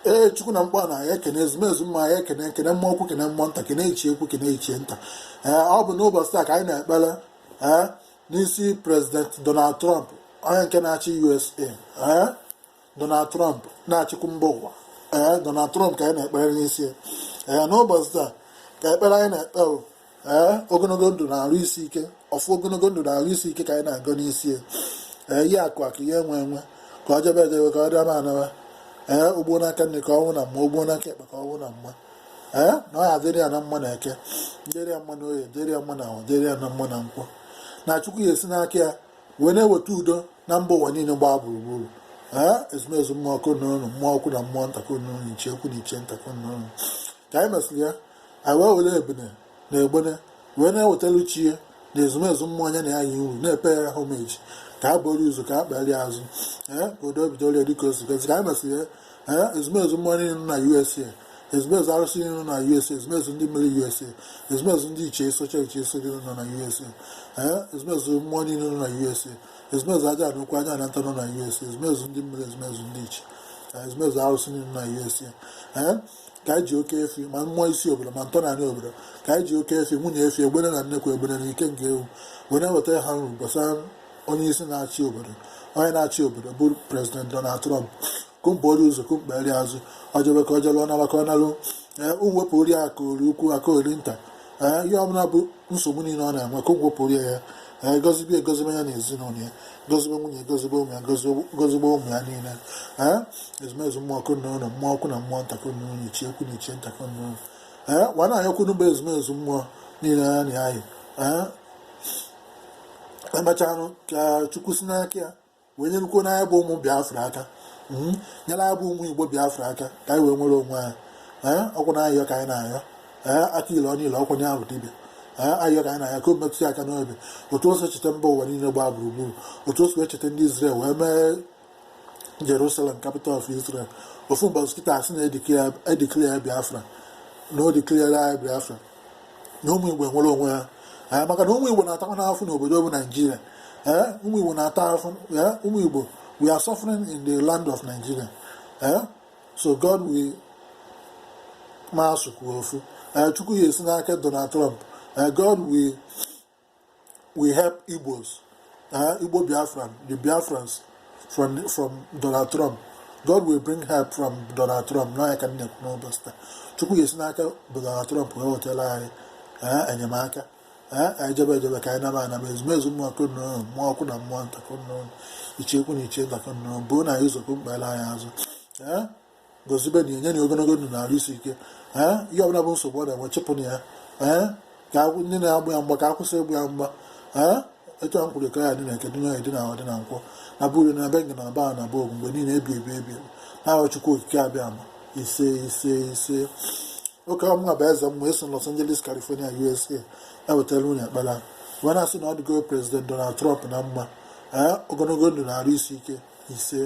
ee chukwu na mkpa na ya ekene ezumezu mma ya ekene mmụọ okwu kene mmụọ nta kene ichie ekwu kene ichie nta ọ bụ n'ụbọchị taa ka anyị na-ekpere n'isi prezident Donald Trump onye nke na-achị USA Donald Trump na-achịkwu mba ụwa Donald Trump ka anyị na-ekpere n'isi n'ụbọchị taa ka ekpere anyị na-ekpe ogologo ndụ na-arụ isi ike ọfụ ogologo ndụ na-arụ isi ike ka anyị na-agọ n'isi ihe akụ ihe enwe enwe ka ọ jebe ejebe ka ọ dịama anawa ugbo n'aka nne ka ọnwụ na mma ugbo n'aka ekpe ka ọnwụ na mma na ọ ya dịrị ya na mma na eke dịrị ya mma na oye dịrị ya mma na ahụ dịrị ya na mma na nkwọ na chukwu ya esi n'aka ya wee na-eweta udo na mba ụwa niile gbaa gburugburu ezumezu mmụọ ọkụ n'ụlọ mmụọ ọkụ na mmụọ ntakụ n'ụlọ iche ekwu na iche ntakụ n'ụlọ ka anyị mesịrị ya anyị wee were ebene na egbene wee na-ewetara chi ya na ezumezu mmụọ onye na ya yi uru na-epe ya homeji ka a bụrụ ụzọ ka a kpalịa azụ ka udo bidoro ya dịka osi gozi ka anyị mesịrị ya ezumezu mmụọ niile nọ na USA ezumezu arụsị niile nọ na USA ezumezu ndị mmiri USA ezumezu ndị iche socha iche so niile nọ na USA ezumezu mmụọ niile nọ na USA ezumezu aja na okwu anya na nta nọ na USA ezumezu ndị mmiri ezumezu ndị iche ezumezu arụsị niile nọ na USA ka anyị ji oke efi ma mmụọ isi obodo ma ntọ naanị obodo ka anyị ji oke efi nwunye efi egbere na nnekwu egbere na ike nke ewu wee na-eweta ha nrụ gbasara onye isi na-achị obodo onye na-achị obodo bụ prezident Donald Trump kumbori ụzọ kumberi azụ ọjọbe ka ọjọbe ọ nabaka ọ nalụ mwepụ ori aka ori ukwu aka ori nta ihe ọbụla bụ nsogbu niile ọ na-enwe ka mwepụrụ ya egozibe egozibe ya na ezinụlọ ya gozibe nwunye gozibe ụmụ ya gozibe ụmụ ya niile ezumezu mmụọ ọkụ na ụlọ mmụọ ọkụ na mmụọ ntakụ na ụlọ iche ekwu na iche ntakụ na ụlọ wana anya okwu n'ugbo ezumezu mmụọ niile ya na anyị emechanụ ka chukwu si n'aka ya wee nyerukwo n'anya bụ ụmụ Biafra aka nyere anyị bụ ụmụ Igbo Biafra aka ka anyị wee nwere onwe anyị ọkwụ na ayọ ka anyị na-ayọ aka ile ọ niile ọkwanye ahụ dibịa ayọ ka anyị na-aya ka o metụ ya aka n'obi otu o si cheta mba ụwa niile gbaa gburugburu otu o si wee cheta ndị Israel wee mee Jerusalem capital of Israel ofu mbọchị kịta asị na edikle ya Biafra na o dikliere anyị Biafra na ụmụ Igbo nwere onwe ha maka na ụmụ Igbo na-atakwa n'afọ n'obodo bụ Naijiria ụmụ Igbo na-ata afọ ụmụ Igbo we are suffering in the land of Nigeria so God will masụkwu ofu chukwu ya esi n'aka Donald Trump God will help Igbos Igbo Biafran the Biafrans from Donald Trump God will bring help from Donald Trump na ya ka nne n'ụbọchị taa chukwu ya esi n'aka Donald Trump wee wetara anyị enyemaka anyị jebe ejebe ka anyị naba anaba ezumezu mmụọ ọkụ nnọọ mmụọ ọkụ na mmụọ ntakụ nnọọ iche ekwu na iche ntakụ nnọọ bụ na anyị ụzọkwu mkpere anyị azụ gozibe na enye na ogologo ndụ na arụ isi ike ihe ọbụla bụ nsogbu ọ na-enwe chịpụ na ya ka ndị na-agba ya mgba ka akwụsị egbu ya mgba etu a m kwuru ka ya dị na ekedu onye dị na ọdị na nkwọ na bụrụ na be na ba na bụ mgbe niile ebi na chukwu okike abịa ma ise oke ọmụnwa bụ Ezemmuo esi Los Angeles California USA ewetara nwunye akpara wee na-asị na ọ dịgo prezident Donald Trump na mma ogologo ndụ na arụ isi ike ise